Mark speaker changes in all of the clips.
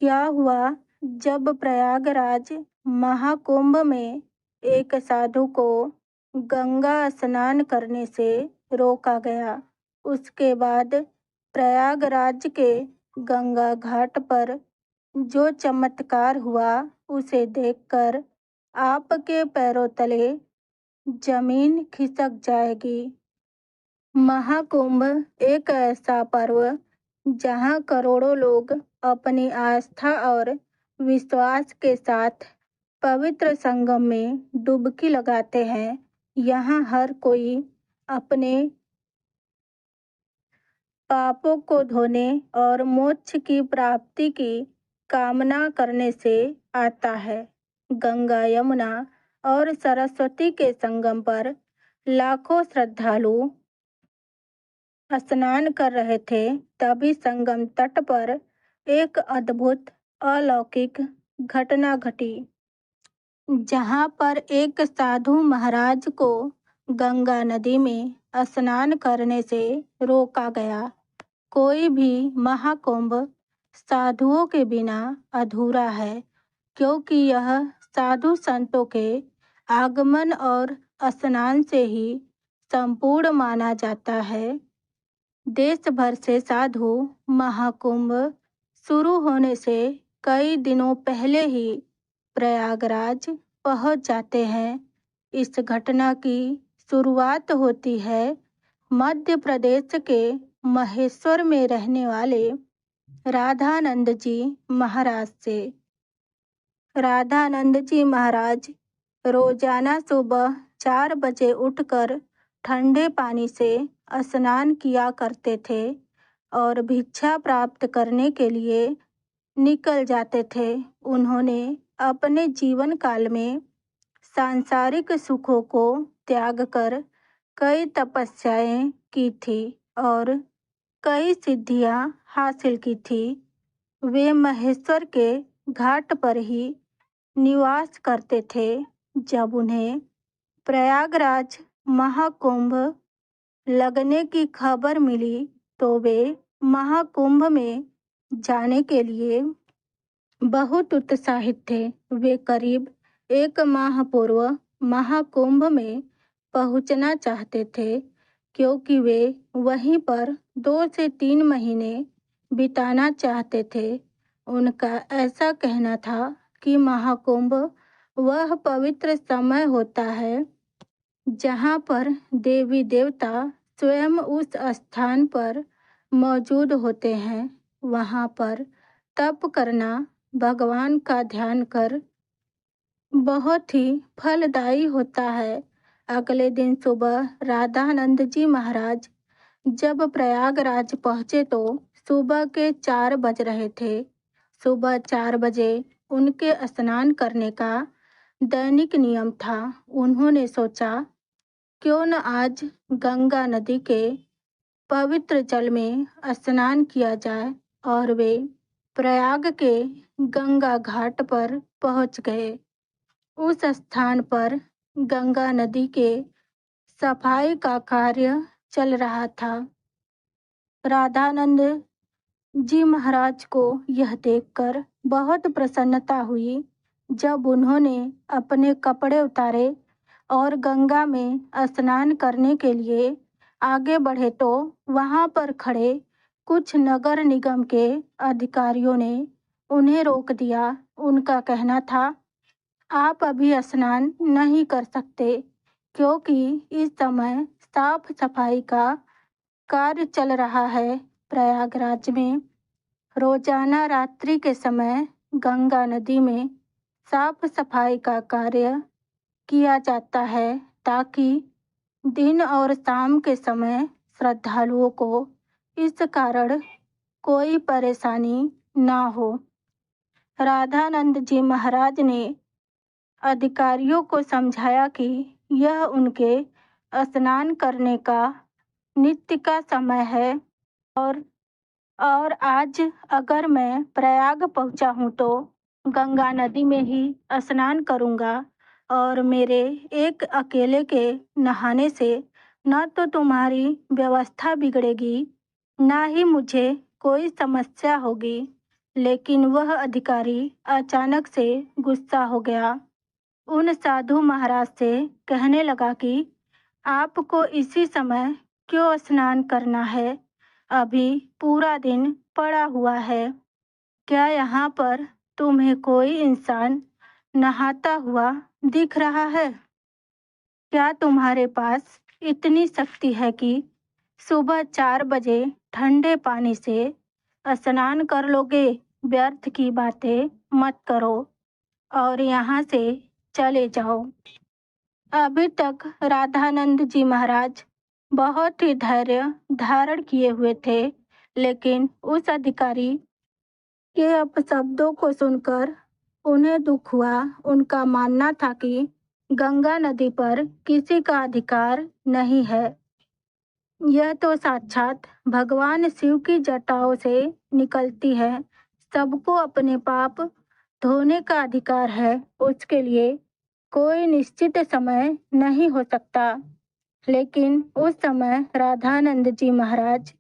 Speaker 1: क्या हुआ जब प्रयागराज महाकुंभ में एक साधु को गंगा स्नान करने से रोका गया। उसके बाद प्रयागराज के गंगा घाट पर जो चमत्कार हुआ उसे देखकर आपके पैरों तले जमीन खिसक जाएगी। महाकुंभ एक ऐसा पर्व जहां करोड़ों लोग अपनी आस्था और विश्वास के साथ पवित्र संगम में डुबकी लगाते हैं। यहाँ हर कोई अपने पापों को धोने और मोक्ष की प्राप्ति की कामना करने से आता है। गंगा, यमुना और सरस्वती के संगम पर लाखों श्रद्धालु स्नान कर रहे थे। तभी संगम तट पर एक अद्भुत अलौकिक घटना घटी, जहां पर एक साधु महाराज को गंगा नदी में स्नान करने से रोका गया। कोई भी महाकुंभ साधुओं के बिना अधूरा है, क्योंकि यह साधु संतों के आगमन और स्नान से ही संपूर्ण माना जाता है। देश भर से साधु महाकुंभ शुरू होने से कई दिनों पहले ही प्रयागराज पहुंच जाते हैं। इस घटना की शुरुआत होती है मध्य प्रदेश के महेश्वर में रहने वाले राधानंद जी महाराज से। राधानंद जी महाराज रोजाना सुबह 4 बजे उठकर ठंडे पानी से स्नान किया करते थे और भिक्षा प्राप्त करने के लिए निकल जाते थे। उन्होंने अपने जीवन काल में सांसारिक सुखों को त्याग कर कई तपस्याएं की थी और कई सिद्धियां हासिल की थी। वे महेश्वर के घाट पर ही निवास करते थे। जब उन्हें प्रयागराज महाकुंभ लगने की खबर मिली तो वे महाकुंभ में जाने के लिए बहुत उत्साहित थे। वे करीब 1 माह पूर्व महाकुंभ में पहुंचना चाहते थे, क्योंकि वे वहीं पर 2 से 3 महीने बिताना चाहते थे। उनका ऐसा कहना था कि महाकुंभ वह पवित्र समय होता है जहाँ पर देवी देवता स्वयं उस स्थान पर मौजूद होते हैं। वहाँ पर तप करना, भगवान का ध्यान कर बहुत ही फलदायी होता है। अगले दिन सुबह राधानंद जी महाराज जब प्रयागराज पहुँचे तो सुबह के 4 बज रहे थे। सुबह 4 बजे उनके स्नान करने का दैनिक नियम था। उन्होंने सोचा, क्यों न आज गंगा नदी के पवित्र जल में स्नान किया जाए, और वे प्रयाग के गंगा घाट पर पहुंच गए। उस स्थान पर गंगा नदी के सफाई का कार्य चल रहा था। राधानंद जी महाराज को यह देखकर बहुत प्रसन्नता हुई। जब उन्होंने अपने कपड़े उतारे और गंगा में स्नान करने के लिए आगे बढ़े तो वहां पर खड़े कुछ नगर निगम के अधिकारियों ने उन्हें रोक दिया। उनका कहना था, आप अभी स्नान नहीं कर सकते, क्योंकि इस समय साफ सफाई का कार्य चल रहा है। प्रयागराज में रोजाना रात्रि के समय गंगा नदी में साफ सफाई का कार्य किया जाता है, ताकि दिन और शाम के समय श्रद्धालुओं को इस कारण कोई परेशानी ना हो। राधानंद जी महाराज ने अधिकारियों को समझाया कि यह उनके स्नान करने का नित्य का समय है और आज अगर मैं प्रयाग पहुंचा हूं तो गंगा नदी में ही स्नान करूंगा, और मेरे एक अकेले के नहाने से न तो तुम्हारी व्यवस्था बिगड़ेगी, ना ही मुझे कोई समस्या होगी। लेकिन वह अधिकारी अचानक से गुस्सा हो गया। उन साधु महाराज से कहने लगा कि आपको इसी समय क्यों स्नान करना है? अभी पूरा दिन पड़ा हुआ है। क्या यहाँ पर तुम्हें कोई इंसान नहाता हुआ दिख रहा है? क्या तुम्हारे पास इतनी शक्ति है कि सुबह 4 बजे ठंडे पानी से स्नान कर लोगे? व्यर्थ की बातें मत करो और यहाँ से चले जाओ। अभी तक राधानंद जी महाराज बहुत ही धैर्य धारण किए हुए थे, लेकिन उस अधिकारी के अपशब्दों को सुनकर उन्हें दुख हुआ। उनका मानना था कि गंगा नदी पर किसी का अधिकार नहीं है। यह तो साक्षात भगवान शिव की जटाओं से निकलती है। सबको अपने पाप धोने का अधिकार है। उसके लिए कोई निश्चित समय नहीं हो सकता। लेकिन उस समय राधानंद जी महाराज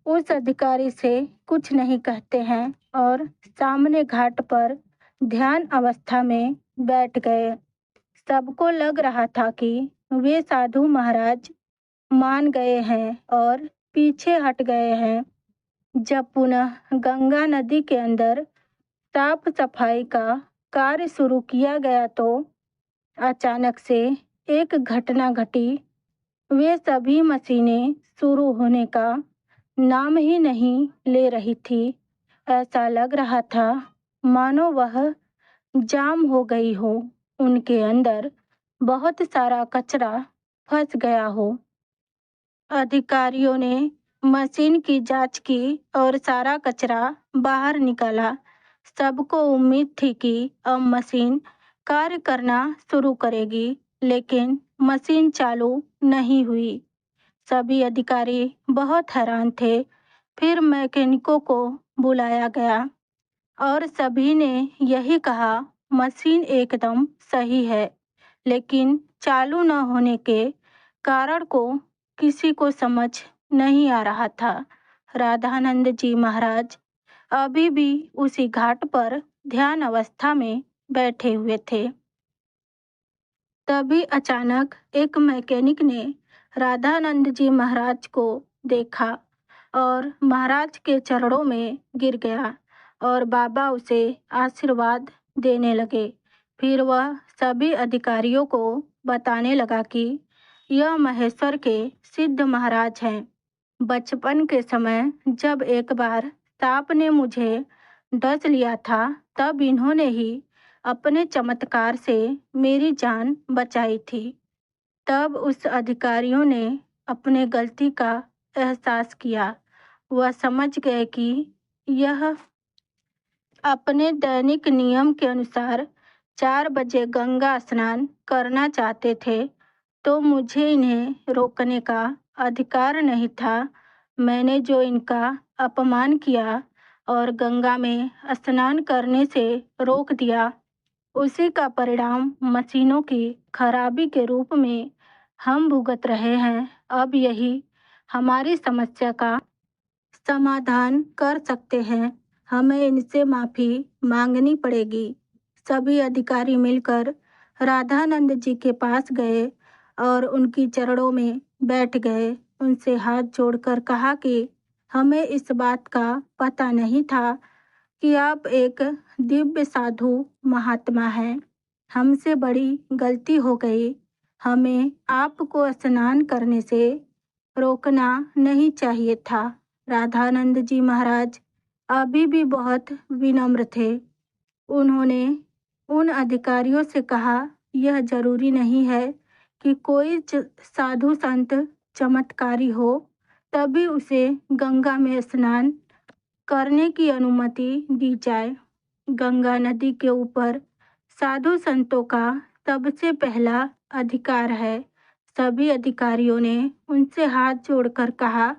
Speaker 1: उस अधिकारी से कुछ नहीं कहते हैं और सामने घाट पर ध्यान अवस्था में बैठ गए। सबको लग रहा था कि वे साधु महाराज मान गए हैं और पीछे हट गए हैं। जब पुनः गंगा नदी के अंदर साफ सफाई का कार्य शुरू किया गया तो अचानक से एक घटना घटी। वे सभी मशीनें शुरू होने का नाम ही नहीं ले रही थी। ऐसा लग रहा था मानो वह जाम हो गई हो। उनके अंदर बहुत सारा कचरा फंस गया हो। अधिकारियों ने मशीन की जांच की और सारा कचरा बाहर निकाला। सबको उम्मीद थी कि अब मशीन कार्य करना शुरू करेगी, लेकिन मशीन चालू नहीं हुई। सभी अधिकारी बहुत हैरान थे। फिर मैकेनिकों को बुलाया गया और सभी ने यही कहा, मशीन एकदम सही है, लेकिन चालू न होने के कारण को किसी को समझ नहीं आ रहा था। राधानंद जी महाराज अभी भी उसी घाट पर ध्यान अवस्था में बैठे हुए थे। तभी अचानक एक मैकेनिक ने राधानंद जी महाराज को देखा और महाराज के चरणों में गिर गया और बाबा उसे आशीर्वाद देने लगे। फिर वह सभी अधिकारियों को बताने लगा कि यह महेश्वर के सिद्ध महाराज हैं। बचपन के समय जब एक बार सांप ने मुझे डस लिया था, तब इन्होंने ही अपने चमत्कार से मेरी जान बचाई थी। तब उस अधिकारियों ने अपने गलती का एहसास किया। वह समझ गए कि यह अपने दैनिक नियम के अनुसार 4 बजे गंगा स्नान करना चाहते थे, तो मुझे इन्हें रोकने का अधिकार नहीं था। मैंने जो इनका अपमान किया और गंगा में स्नान करने से रोक दिया, उसी का परिणाम मशीनों की खराबी के रूप में हम भुगत रहे हैं। अब यही हमारी समस्या का समाधान कर सकते हैं। हमें इनसे माफ़ी मांगनी पड़ेगी। सभी अधिकारी मिलकर राधानंद जी के पास गए और उनकी चरणों में बैठ गए। उनसे हाथ जोड़कर कहा कि हमें इस बात का पता नहीं था कि आप एक दिव्य साधु महात्मा हैं। हमसे बड़ी गलती हो गई। हमें आपको स्नान करने से रोकना नहीं चाहिए था। राधानंद जी महाराज अभी भी बहुत विनम्र थे। उन्होंने उन अधिकारियों से कहा, यह जरूरी नहीं है कि कोई साधु संत चमत्कारी हो तभी उसे गंगा में स्नान करने की अनुमति दी जाए। गंगा नदी के ऊपर साधु संतों का सबसे पहला अधिकार है। सभी अधिकारियों ने उनसे हाथ जोड़कर कहा,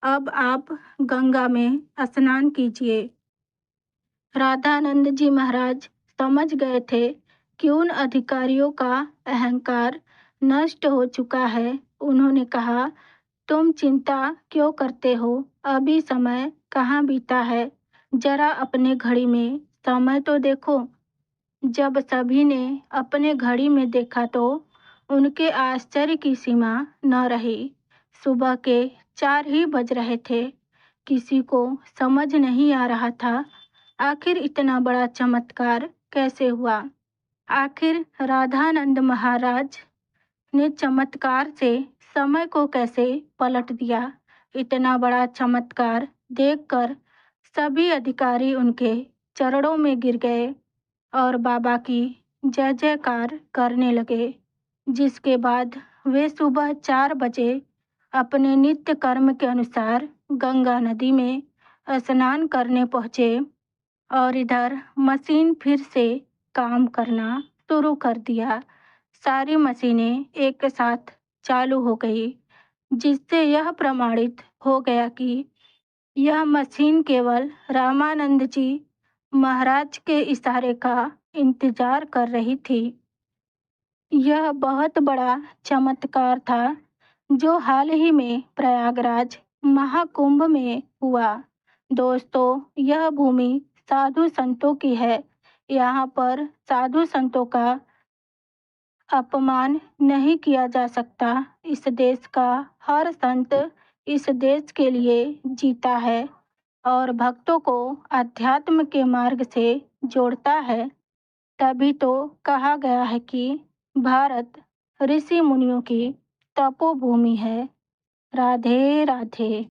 Speaker 1: अब आप गंगा में स्नान कीजिए। राधानंद जी महाराज समझ गए थे कि उन अधिकारियों का अहंकार नष्ट हो चुका है। उन्होंने कहा, तुम चिंता क्यों करते हो? अभी समय कहाँ बीता है। जरा अपने घड़ी में समय तो देखो। जब सभी ने अपने घड़ी में देखा तो उनके आश्चर्य की सीमा न रही। सुबह के 4 ही बज रहे थे। किसी को समझ नहीं आ रहा था आखिर इतना बड़ा चमत्कार कैसे हुआ। आखिर राधानंद महाराज ने चमत्कार से समय को कैसे पलट दिया। इतना बड़ा चमत्कार देखकर सभी अधिकारी उनके चरणों में गिर गए और बाबा की जय जयकार करने लगे। जिसके बाद वे सुबह 4 बजे अपने नित्य कर्म के अनुसार गंगा नदी में स्नान करने पहुँचे और इधर मशीन फिर से काम करना शुरू कर दिया। सारी मशीनें एक साथ चालू हो गई, जिससे यह प्रमाणित हो गया कि यह मशीन केवल रामानंद जी महाराज के इशारे का इंतजार कर रही थी। यह बहुत बड़ा चमत्कार था जो हाल ही में प्रयागराज महाकुंभ में हुआ। दोस्तों, यह भूमि साधु संतों की है। यहाँ पर साधु संतों का अपमान नहीं किया जा सकता। इस देश का हर संत इस देश के लिए जीता है और भक्तों को अध्यात्म के मार्ग से जोड़ता है। तभी तो कहा गया है कि भारत ऋषि मुनियों की तपोभूमि है। राधे राधे।